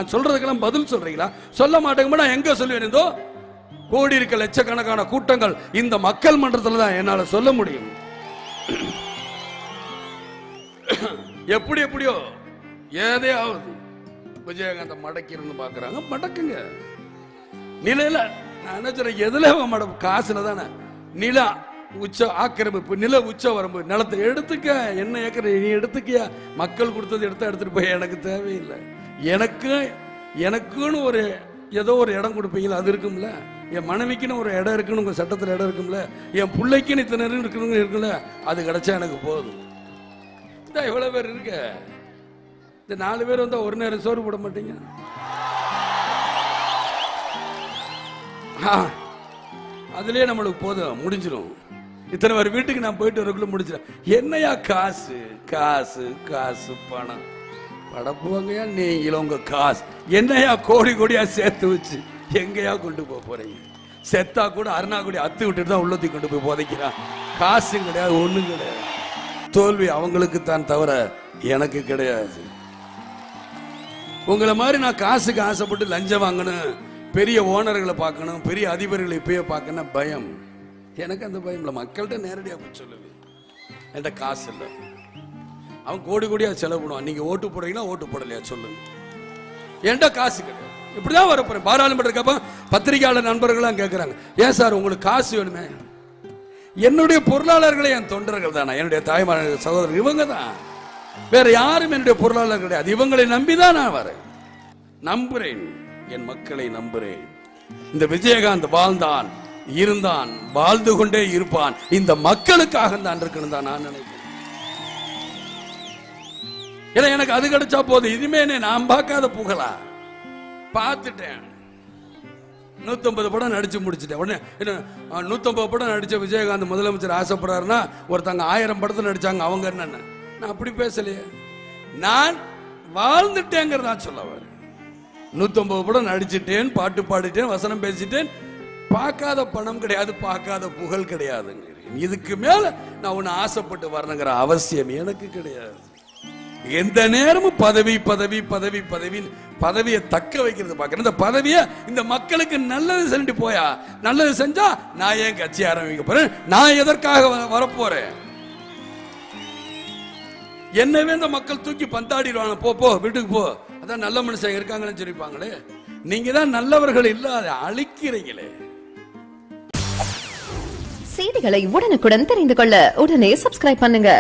நான் சொல்றதுக்கெல்லாம் பதில் சொல்றீங்களா? சொல்ல மாட்டேங்க. நான் எங்க சொல்லுவேன்? கோடி இருக்க லட்சக்கணக்கான கூட்டங்கள் இந்த மக்கள் மன்றத்தில் தான் என்னால சொல்ல முடியும். எப்படி எப்படியோ ஏதையாவது விஜயகாந்த் மடக்கி இருந்து பாக்குறாங்க. மடக்குங்க நிலையில. நான் என்ன சொல்றேன், எதுல மடம்? காசுல தானே. நில உச்ச ஆக்கிரமிப்பு, நில உச்ச வரம்பு, நிலத்தை எடுத்துக்க. என்ன ஏக்கர் நீ எடுத்துக்கியா? மக்கள் கொடுத்தது எடுத்துட்டு போய் எனக்கு தேவையில்லை. எனக்குன்னு ஒரு ஏதோ ஒரு இடம் கொடுப்பீங்களா? அது இருக்கும்ல. என் மனைவிக்குன்னு ஒரு இடம் இருக்குன்னு உங்க சட்டத்தில் இடம் இருக்கும்ல. என் பிள்ளைக்குன்னு இத்தனை இருக்குல்ல. அது கிடைச்சா எனக்கு போதும். இவ்வளவு பேர் இருக்க. இந்த 4 பேர் வந்தா ஒரு நேரம் சோறு போட மாட்டீங்க. அதுலயே நம்மளுக்கு போதும், முடிஞ்சிடும். இத்தனை பேர் வீட்டுக்கு நான் போயிட்டு வரக்குள்ள முடிச்சிடும். என்னையா காசு காசு காசு பணம் படப்புவாங்கயா? நீங்களும் உங்க காசு என்னையா கோடி கோடியா சேர்த்து வச்சு எங்கயா கொண்டு போறீங்க? செத்தா கூட அருணாக்குடி அத்து விட்டுட்டு தான் உள்ளத்தி கொண்டு போய் புதைக்கிறான். காசும் கிடையாது, ஒண்ணும் கிடையாது. தோல்வி அவங்களுக்கு தான் தவிர எனக்கு கிடையாது. உங்களை மாதிரி நான் காசுக்கு ஆசைப்பட்டு லஞ்சம் வாங்கணும், பெரிய ஓனர்களை பார்க்கணும், பெரிய அதிபர்களை இப்பயே பார்க்கணும் பயம். எனக்கு அந்த பயம் இல்லை. மக்கள்கிட்ட நேரடியாக போய் சொல்லுவேன், என்கிட்ட காசு இல்லை. அவன் கோடி கோடியா செலவு பண்ணுவான். நீங்க ஓட்டு போடுறீங்களா ஓட்டு போடலையா சொல்லுங்க. என்கிட்ட காசு கிடையாது. இப்படிதான் வரப்போறேன். பாராளுமன்ற பத்திரிகையாளர் நண்பர்கள்லாம் கேட்கிறாங்க, ஏன் சார் உங்களுக்கு காசு வேணுமே? என்னுடைய பொருளாளர்களே என் தொண்டர்கள் தானே, என்னுடைய தாய்மார் சகோதரர் இவங்க தான். வேற யாரும் என்னுடைய பொருளாளர் கிடையாது. இவங்களை நம்பிதான் நான் வரேன். நம்புறேன், என் மக்களை நம்புறேன். இந்த விஜயகாந்த் வாழ்ந்தான், இருந்தான், வாழ்ந்து கொண்டே இருப்பான். இந்த மக்களுக்காக தான் இருக்கணும் தான் நான் நினைக்கிறேன். ஏன்னா எனக்கு அது கிடைச்சா போதும். இதுமே நான் பார்க்காத புகழா பார்த்துட்டேன். 150 படம் நடிச்சு முடிச்சுட்டேன். உடனே 150 படம் நடிச்ச விஜயகாந்த் முதலமைச்சர் ஆசைப்படுறாருன்னா ஒருத்தங்க 1000 படத்தில் நடிச்சாங்க, அவங்க என்னன்னு? நான் அப்படி பேசலையே. நான் வாழ்ந்துட்டேங்கிறதா சொல்ல வர. 150 படம் நடிச்சுட்டேன், பாட்டு பாடிட்டேன், வசனம் பேசிட்டேன். பார்க்காத பணம் கிடையாது, பார்க்காத புகழ் கிடையாதுங்க. இதுக்கு மேல நான் ஒன்னு ஆசைப்பட்டு வரணுங்கிற அவசியம் எனக்கு கிடையாது. எந்த நேரமும் பதவி பதவி பதவி பதவி பதவியை தக்க வைக்கிறது பார்க்கணும். இந்த பதவியை இந்த மக்களுக்கு நல்லது செஞ்சு போயா, நல்லது செஞ்சா நான் ஏன் கட்சி ஆரம்பிக்க போறேன்? நான் எதற்காக வரப்போறேன்? என்னவே இந்த மக்கள் தூக்கி பந்தாடிடுவாங்க. போ வீட்டுக்கு போ, அதான் நல்ல மனுஷன் இருக்காங்கன்னு சொல்லிப்பாங்களே. நீங்க தான் நல்லவர்கள் இல்லாத அழிக்கிறீங்களே. செய்திகளை உடனுக்குடன் தெரிந்து கொள்ள உடனே சப்ஸ்கிரைப் பண்ணுங்க.